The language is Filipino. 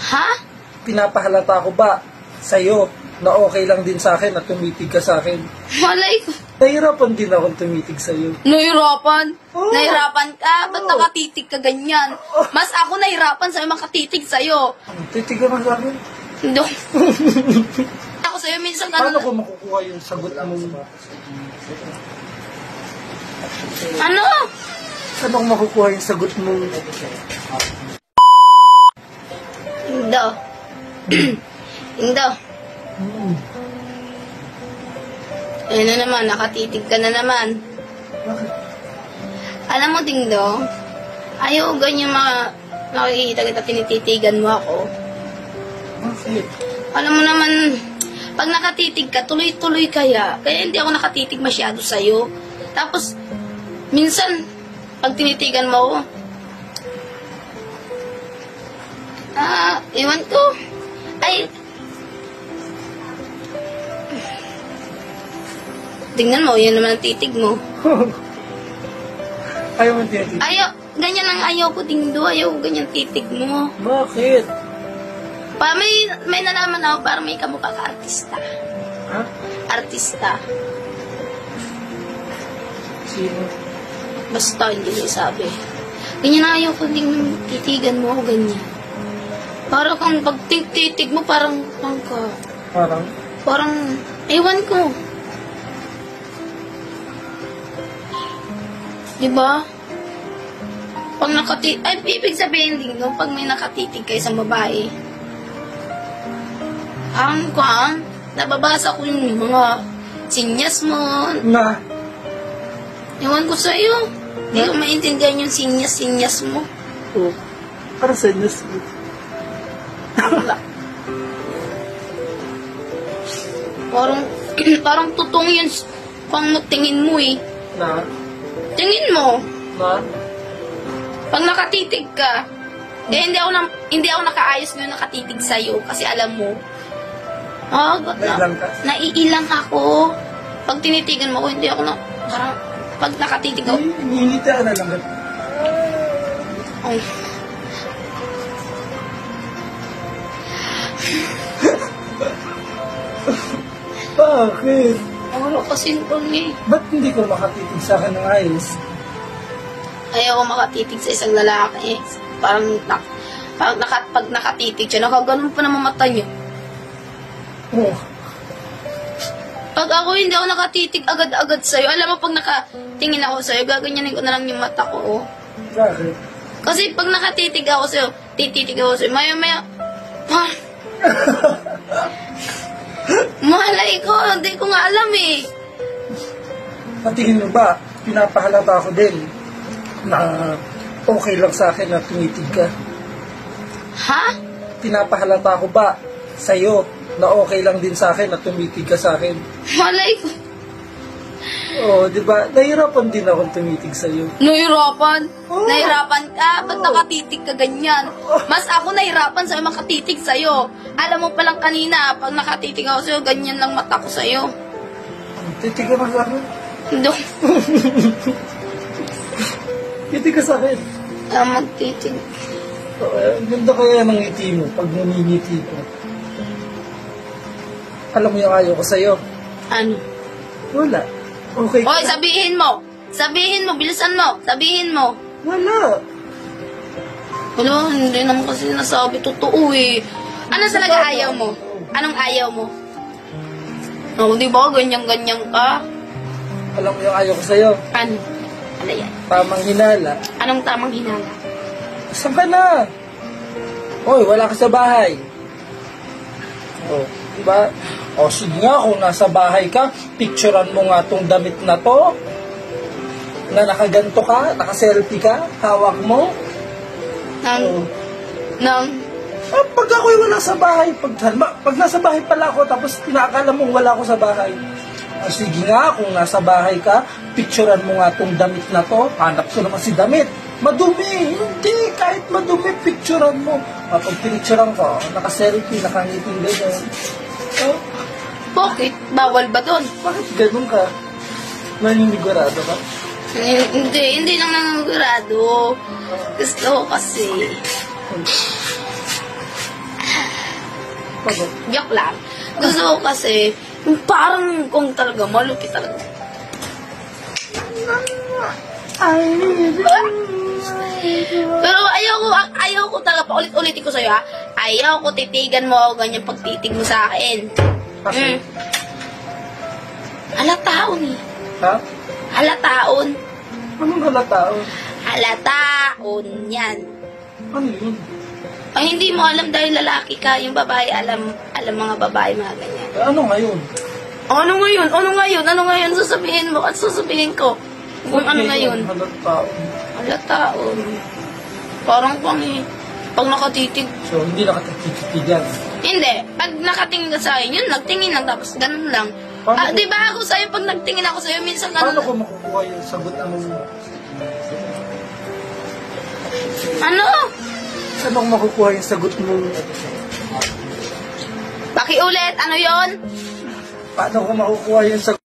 Ha? Pinapahalata ko ba sa'yo na okay lang din sa akin at tumitig ka sa akin? Malay ko. Nahirapan din akong tumitig sa'yo. Nahirapan? Oo. Nahirapan ka? Ba't Oo. nakatitig ka ganyan? Mas ako nahirapan sa'yo makatitig sa'yo. Titig ka na sa akin? Hindi. Ako sa'yo minsan Paano ko makukuha yung sagot mo? Ano? Paano ko makukuha yung sagot mo? Hindi. Hindi. Ano naman, nakatitig ka na naman. Bakit? Alam mo, Dingdong, ayaw ganyan nakikita kita, tinititigan mo ako. Bakit? Alam mo naman, pag nakatitig ka, tuloy-tuloy kaya. Kaya hindi ako nakatitig masyado sa'yo. Tapos, minsan, pag tinitigan mo ako, iwan ko. Ay, tingnan mo, yan naman ang titig mo. Ayaw mo tinitig. Ayaw, ganyan ang ayaw ko, Dingdo. Ayaw ko ganyan titig mo. Bakit? May nalaman ako, parang may kamukha ka artista. Ha? Artista. Sino? Basta, hindi niya sabi. Ganyan na ayaw ko, Dingdo. Titigan mo ako ganyan. Parang kang pag titig mo, parang Parang? ewan ko. Diba? Pag ay, ibig sabihin din, no, pag may nakatitig ka isang babae, nababasa ko yung mga sinyas mo. Na? Ewan ko sa'yo. Hindi ko maintindihan yung sinyas mo. Oo. Para sa inyo. Wala. Parang tutong yun pang tingin mo eh. Na? Tingin mo. Na? Pag nakatitig ka, hindi ako nakaayos ngayon nakatitig sa'yo kasi alam mo, Nailang ka? naiilang ako. Pag tinitigan mo ako, hindi ako parang, pag nakatitig ako, Hinihingiti ka na lang. ay, Bakit? wala kasi eh. Ba't hindi ko makatitig sa akin ng ayos? Ayaw ko makatitig sa isang lalaki. Pag nakatitig siya, nakaganon pa naman mata niya. Oo. Pag ako hindi ako nakatitig agad-agad sa'yo, alam mo pag nakatingin ako sa'yo, gaganyanin ko na lang yung mata ko. Oh. Bakit? Kasi pag nakatitig ako sa'yo, tititig ako sa'yo, maya-maya, malay ko, hindi ko nga alam eh. Patingin mo ba, pinapahalata ako din na okay lang sa akin na tumitig ka? Ha? Pinapahalata ko ba sa'yo na okay lang din sa akin na tumitig ka sa akin? Malay ko. Oo, di ba? Nahirapan din akong tumitig sa'yo. Nahirapan? Oo. Nahirapan ka? Ba't Oo. nakatitig ka ganyan? Mas ako nahirapan sa'yo makatitig sa'yo. Alam mo palang kanina, pag nakatitig ako sa'yo, ganyan lang mata ko sa'yo. Titig ka na sa akin? Hindi. Titig ka sa akin. Magtitig. Ang ganda kaya ng ngiti mo pag namingiti ko. Alam mo yung ayaw ko sa'yo? Ano? Wala. Okay ka? Hoy, sabihin mo. Sabihin mo, bilisan mo. Sabihin mo. Wala. Wala, hindi naman kasi nasabi totoo eh. Ano talaga ayaw mo? Anong ayaw mo? Oh, di ba? Ganyan-ganyan ka. Alam mo yung ayaw ko sa'yo? Ano? Ano yan? Tamang hinala. Anong tamang hinala? Saan ka na? Hoy, wala ka sa bahay. Oh, diba? O, sige nga, kung nasa bahay ka, picturean mo nga tong damit na to. Na nakaganto ka, nakaselfie ka, hawak mo. Oh. Pag ako'y wala sa bahay, pag nasa bahay pala ako, tapos pinakala mong wala ako sa bahay. O, sige nga, kung nasa bahay ka, picturean mo nga tong damit na to. Hanap ko naman si damit. Madumi! Hindi! Kahit madumi, picturean mo. Pag pinicturean ko, nakaselfie, nakangiting gano'n. Oh, Bakit? Bawal ba doon? bakit gano'n ka? Naninigurado ka? Hindi lang nangangarado. Gusto ko kasi. Bakit? Joke lang. Gusto ko kasi, yung parang kung talaga, malupit talaga. Pero ayaw ko talaga, paulit-ulitin ko sa'yo ha. Ayaw ko titigan mo ako ganyan pagtitig mo sa akin. Kasi, Halataon eh. ha? Halataon. Anong halatao? Halataon yan. Ano yun? Ay, hindi mo alam dahil lalaki ka, yung babae, alam mga babae, mga ganyan. Eh, ano ngayon? Ano ngayon, sasabihin mo at sasabihin ko. Kung ano ngayon. Halatao. Halataon. Parang pag nakatitig. So, hindi nakatitigan. Hindi, pag nakatingin ka sa akin, yun, nagtingin lang, tapos ganun lang. Paano Di ba ako sa'yo, pag nagtingin ako sa'yo, minsan Paano ko ganun. makukuha yung sagot mo? Ano? Saan ako makukuha yung sagot mo? Pakiulit, ano yon? Paano ko makukuha yung sagot?